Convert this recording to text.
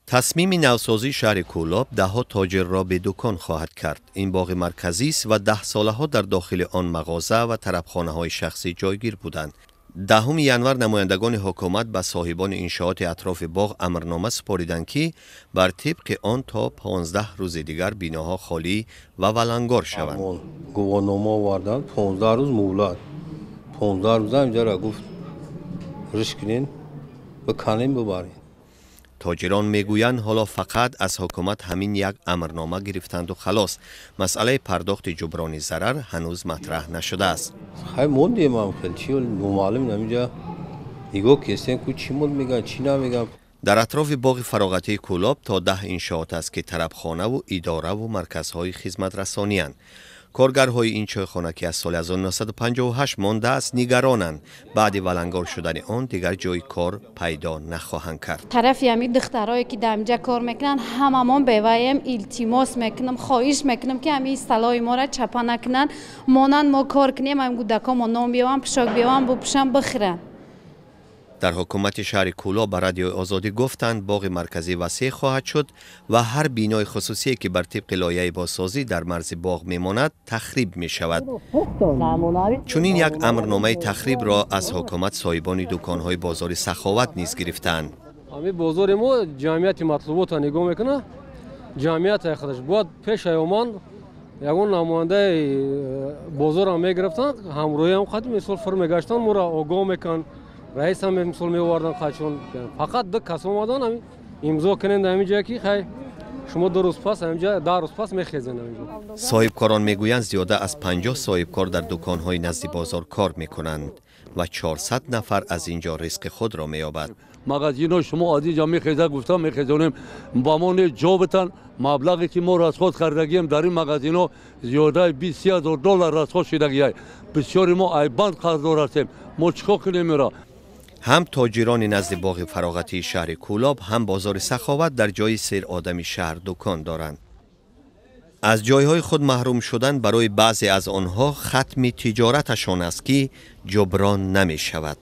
تصمیم نوسازی شهر کولاب دهها تاجر را به دکان خواهد کرد. این باغ مرکزی است و 10 ساله ها در داخل آن مغازه و طرفخانه های شخصی جایگیر بودند. 10 ینور نمایندگان حکومت به صاحبان انشاءات اطراف باغ امرنامه سپاریدند که بر طبق آن تا 15 روز دیگر بیناها خالی و ولنگار شوند. گواهنامه آوردند 15 روز مهلت. 15 روز اینجا را گفت ریش کنین بکنین ببرین. تاجران میگویند حالا فقط از حکومت همین یک امرنامه گرفتند و خلاص. مسئله پرداخت جبران ضرر هنوز مطرح نشده است. خیلی موندیم هم خیلی چی معلوم نمیجا نگاه کسیم که چی مون میگن چی نمیگن. در اطراف باغ فراغتی کولاب تا 10 انشاءات است که طرفخانه و اداره و مرکزهای خدمت رسانی اند. کارگرهای این چایخانه که از سال 1958 مانده است نگرانند بعد ولنگار شدن آن دیگر جای کار پیدا نخواهند کرد. طرفی همین دخترایی که در اینجا کار میکنن هممون بیوایم التماس میکنم خواهش میکنم که همین اصطلاح ما را چپا نکنن مانند ما کار کنیم هم گودکام ما نام بیوام پشاک بیوام بپوشم بخرن. در حکومت شهر کولاب به رادیو آزادی گفتند باغ مرکزی وسیع خواهد شد و هر بینای خصوصی که بر طبق لایحه بازسازی در مرز باغ میماند تخریب می شود. چنین یک امرنامه تخریب را از حکومت صاحبان دکانهای بازار سخاوت نیز گرفتند. همین بازار ما جمعیت مطلوبات را نگاه میکنه. جمعیت خودش بود پیش ایوان یگون نماینده بازار را میگرفتن همراهی هم خاطر مثال فرم گشتن ما را آگاه میکن. رئیس هم مثل می‌آوردن خواهشون فقط دو کس اومدن همین امضا کنند همینجا که خیلی شما 2 روز پس همینجا 10 روز پس میخیزن همینجا. صاحبکاران میگویند زیاده از 50 صاحبکار در دکان‌های نزد بازار کار میکنند و 400 نفر از اینجا رزق خود را مییابد. مغازینا شما از اینجا میخیزه گفتم میخیزونیم با ما جا بتن مبلغی که ما از خود خریدگیم در این مغازینا زیاده 20,000 دلار از خود شدگی بسیاری ما ایبان قرضدار هستیم ما چیکار کنیم را. هم تاجران نزد باغ فراغتی شهر کولاب هم بازار سخاوت در جای سیر آدمی شهر دکان دارند. از جایهای خود محروم شدن برای بعضی از آنها ختم تجارتشان است که جبران نمی شود.